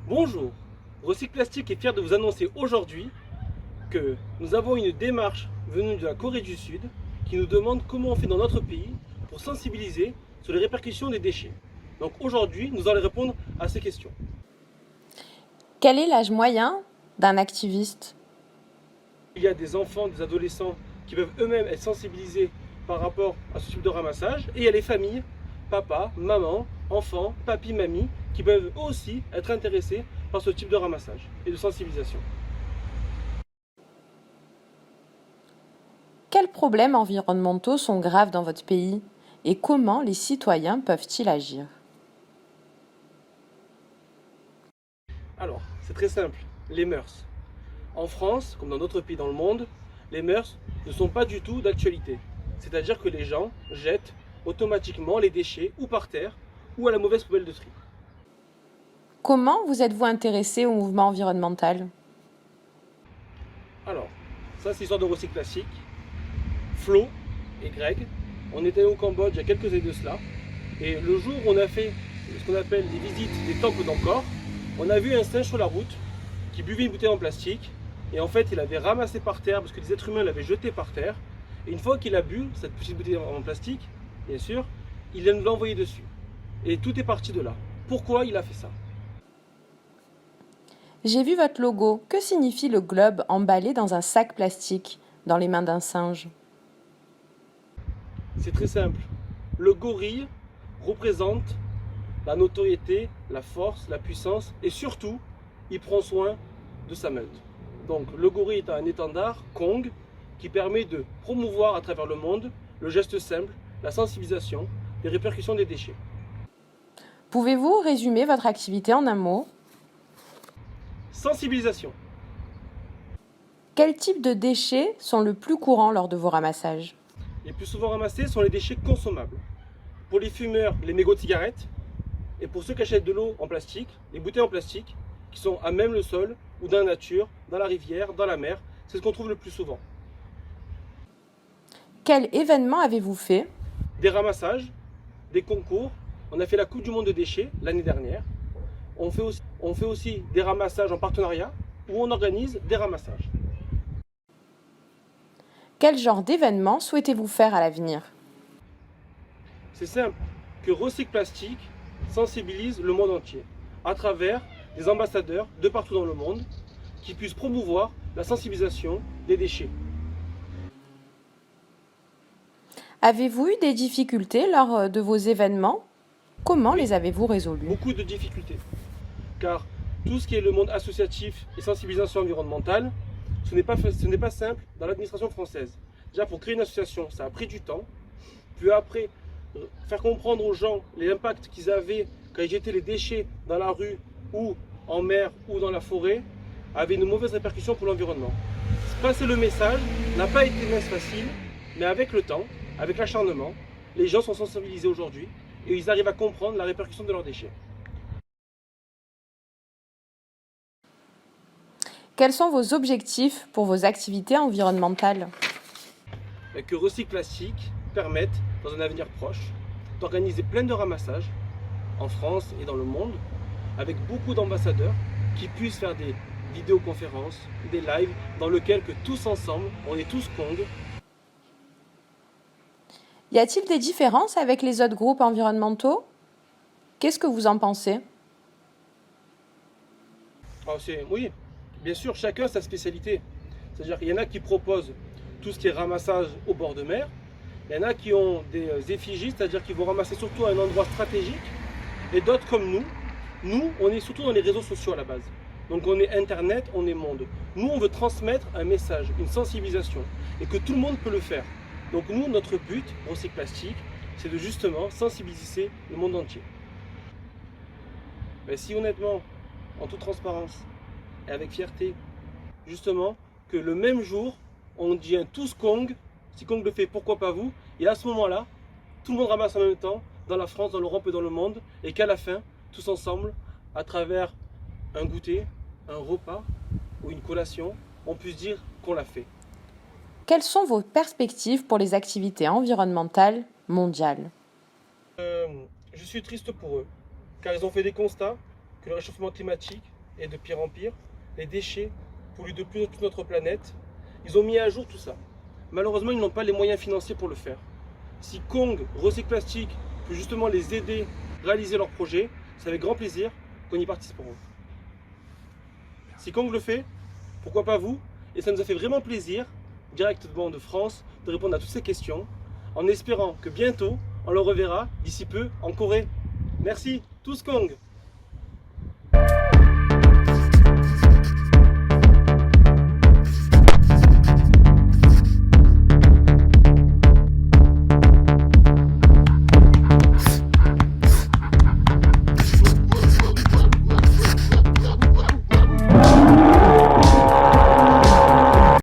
Bonjour, Recycle Plastique est fier de vous annoncer aujourd'hui que nous avons une démarche venue de la Corée du Sud qui nous demande comment on fait dans notre pays pour sensibiliser sur les répercussions des déchets. Donc aujourd'hui, nous allons répondre à ces questions. Quel est l'âge moyen d'un activiste? Il y a des enfants, des adolescents qui peuvent eux-mêmes être sensibilisés par rapport à ce type de ramassage, et il y a les familles, papa, maman, enfants, papi, mamie, qui peuvent aussi être intéressés par ce type de ramassage et de sensibilisation. Quels problèmes environnementaux sont graves dans votre pays et comment les citoyens peuvent-ils agir? Alors, c'est très simple, les mœurs. En France, comme dans d'autres pays dans le monde, les mœurs ne sont pas du tout d'actualité. C'est-à-dire que les gens jettent automatiquement les déchets ou par terre ou à la mauvaise poubelle de tri. Comment vous êtes-vous intéressé au mouvement environnemental? Alors, ça c'est l'histoire de Recycle Plastique. Flo et Greg, on était au Cambodge il y a quelques années de cela. Et le jour où on a fait ce qu'on appelle des visites des temples d'Angkor, on a vu un singe sur la route qui buvait une bouteille en plastique. Et en fait, il avait ramassé par terre parce que les êtres humains l'avaient jeté par terre. Et une fois qu'il a bu cette petite bouteille en plastique, bien sûr, il vient de l'envoyer dessus. Et tout est parti de là. Pourquoi il a fait ça? J'ai vu votre logo. Que signifie le globe emballé dans un sac plastique dans les mains d'un singe? C'est très simple. Le gorille représente la notoriété, la force, la puissance et surtout, il prend soin de sa meute. Donc le gorille est un étendard, Kong, qui permet de promouvoir à travers le monde le geste simple, la sensibilisation, les répercussions des déchets. Pouvez-vous résumer votre activité en un mot? Sensibilisation. Quels types de déchets sont le plus courants lors de vos ramassages? Les plus souvent ramassés sont les déchets consommables. Pour les fumeurs, les mégots de cigarettes. Et pour ceux qui achètent de l'eau en plastique, les bouteilles en plastique qui sont à même le sol ou dans la nature, dans la rivière, dans la mer, c'est ce qu'on trouve le plus souvent. Quel événement avez-vous fait? Des ramassages, des concours. On a fait la Coupe du Monde de déchets l'année dernière. On fait aussi des ramassages en partenariat où on organise des ramassages. Quel genre d'événement souhaitez-vous faire à l'avenir? C'est simple, que Recycle Plastique sensibilise le monde entier à travers des ambassadeurs de partout dans le monde qui puissent promouvoir la sensibilisation des déchets. Avez-vous eu des difficultés lors de vos événements? Comment les avez-vous résolues? Beaucoup de difficultés, car tout ce qui est le monde associatif et sensibilisation environnementale, ce n'est pas simple dans l'administration française. Déjà, pour créer une association, ça a pris du temps. Puis après, faire comprendre aux gens les impacts qu'ils avaient quand ils jetaient les déchets dans la rue ou en mer ou dans la forêt, avait une mauvaise répercussion pour l'environnement. Passer le message n'a pas été mince facile, mais avec le temps, avec l'acharnement, les gens sont sensibilisés aujourd'hui et ils arrivent à comprendre la répercussion de leurs déchets. Quels sont vos objectifs pour vos activités environnementales? Et que Recycle Plastique permette, dans un avenir proche, d'organiser plein de ramassages en France et dans le monde, avec beaucoup d'ambassadeurs qui puissent faire des vidéoconférences, des lives, dans lesquels que tous ensemble, on est tous Kong. Y a-t-il des différences avec les autres groupes environnementaux? Qu'est-ce que vous en pensez? Oui, bien sûr, chacun sa spécialité. C'est-à-dire qu'il y en a qui proposent tout ce qui est ramassage au bord de mer. Il y en a qui ont des effigies, c'est-à-dire qu'ils vont ramasser surtout à un endroit stratégique. Et d'autres comme nous, on est surtout dans les réseaux sociaux à la base. Donc on est Internet, on est monde. Nous, on veut transmettre un message, une sensibilisation. Et que tout le monde peut le faire. Donc nous, notre but, Recycle Plastique, c'est de justement sensibiliser le monde entier. Mais si honnêtement, en toute transparence et avec fierté, justement, que le même jour, on dit un tous Kong, si Kong le fait, pourquoi pas vous? Et à ce moment-là, tout le monde ramasse en même temps, dans la France, dans l'Europe et dans le monde, et qu'à la fin, tous ensemble, à travers un goûter, un repas ou une collation, on puisse dire qu'on l'a fait. Quelles sont vos perspectives pour les activités environnementales mondiales? Je suis triste pour eux, car ils ont fait des constats que le réchauffement climatique et de pire en pire, les déchets polluent de plus en plus notre planète. Ils ont mis à jour tout ça. Malheureusement, ils n'ont pas les moyens financiers pour le faire. Si Kong Recycle Plastique peut justement les aider à réaliser leur projet, c'est avec grand plaisir qu'on y participeront. Si Kong le fait, pourquoi pas vous? Et ça nous a fait vraiment plaisir, directement de France, de répondre à toutes ces questions, en espérant que bientôt, on le reverra, d'ici peu, en Corée. Merci, tous Kong!